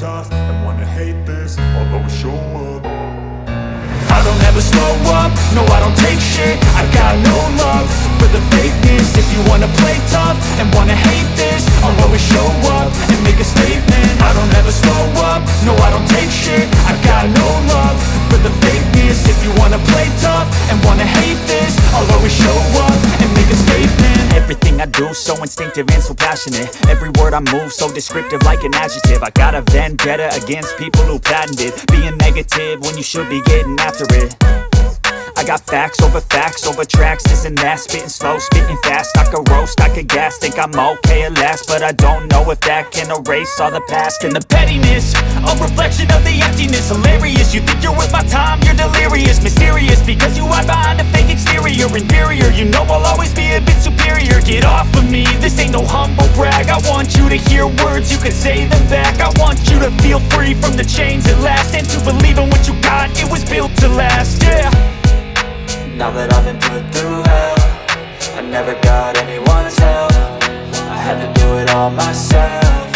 tough and wanna hate this, I'll always show up. I don't ever slow up, no I don't take shit. I got no love for the fakeness. If you wanna play tough and wanna hate this, I'll always show up and make a statement. I don't ever slow up, no I don't take shit. I got no love for the fakeness. If you wanna play tough and wanna hate this, I'll always show up and make a statement. Everything I do so instinctive and so passionate. Every word I move so descriptive like an adjective. I got a vendetta against people who patented being negative when you should be getting after it. I got facts over tracks, this and that. Spitting slow, spitting fast, I could roast, I could gas. Think I'm okay at last, but I don't know if that can erase all the past. And the pettiness, a reflection of the emptiness. Hilarious, you think you're worth my time, you're delirious. Mysterious, because you hide behind a fake exterior. Inferior, you know I'll always be a bit superior. Get off of me, this ain't no humble brag. I want you to hear words, you can say them back. I want you to feel free from the chains at last, and to believe in what you got, it was built to last, yeah. Now that I've been put through hell, I never got anyone's help. I had to do it all myself.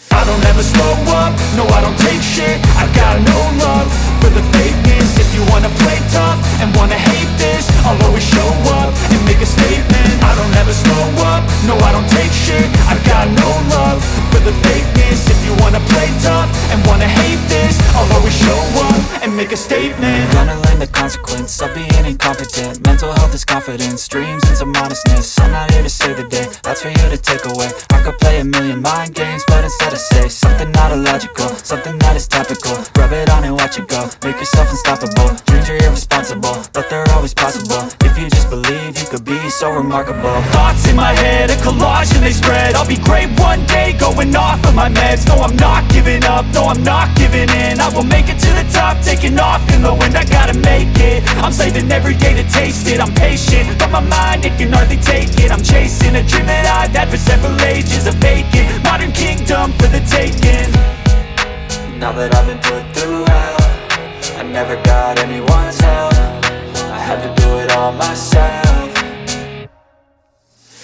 I don't ever slow up, no I don't take shit. I got no love for the fakeness. If you wanna play tough and wanna hate this, I'll always show up and make a statement. I don't ever slow up, no I don't take shit. I got no love for the fakeness. If you wanna play tough and wanna hate this, I'll always show up and make a statement. Gonna learn the consequence of being incompetent. Mental health is confidence, dreams and some honestness. I'm not here to save the day, that's for you to take away. I could play a million mind games, but instead I say something not illogical, something that is topical. Rub it on and watch it go, make yourself unstoppable. Dreams are irresponsible, but they're always possible. If you just believe, you could be so remarkable. Thoughts in my head, a collage and they spread. I'll be great one day, going off of my meds. No, I'm not giving up, no, I'm not giving in. I will make it to the top, taking off in the wind. I gotta make it, I'm saving every day to taste it. I'm patient, but my mind, it can hardly take it. I'm chasing a dream that I've had for several ages. A vacant, modern kingdom for the taking. Now that I've been put through hell, I never got anyone's help. I had to do it all myself.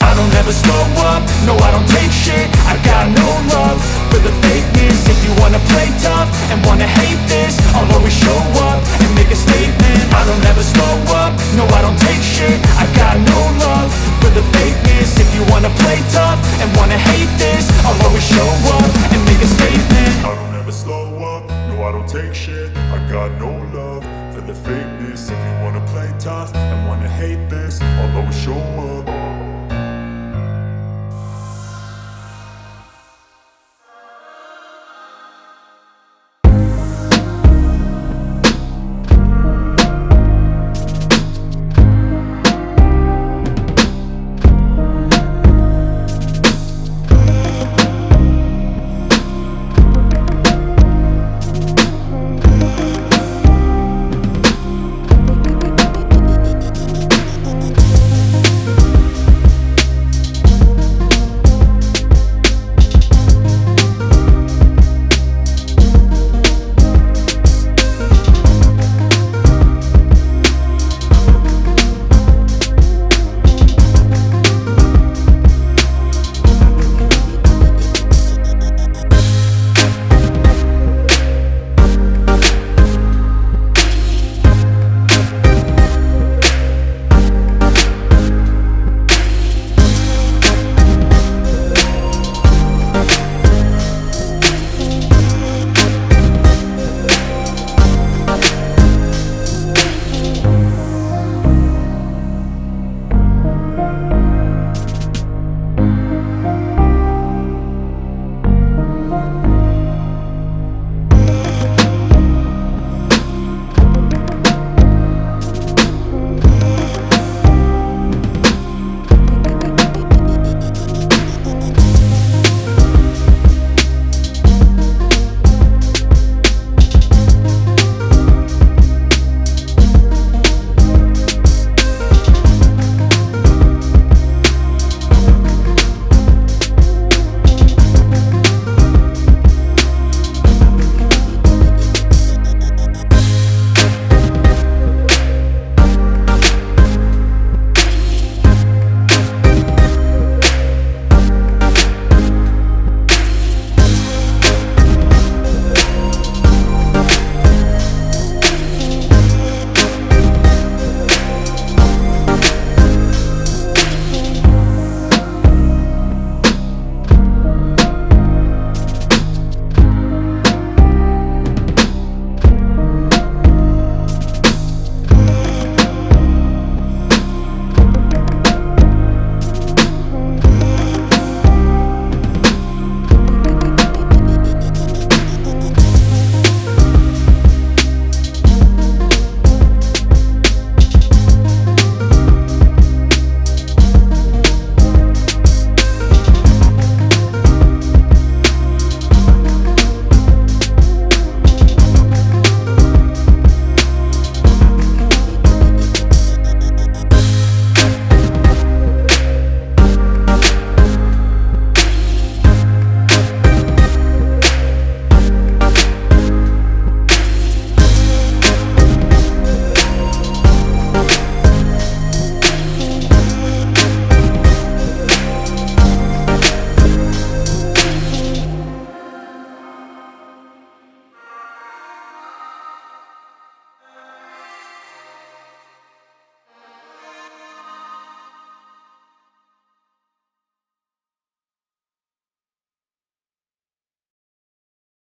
I don't ever slow up, no I don't take shit. I got no love for the fakeness. If you wanna play tough and wanna hate this, I'll always show up and make a statement. I don't ever slow up, no I don't take shit. I got no love for the fakeness. If you wanna play tough and wanna hate this, I'll always show up and make a statement. I don't ever slow up, no I don't take shit. I got no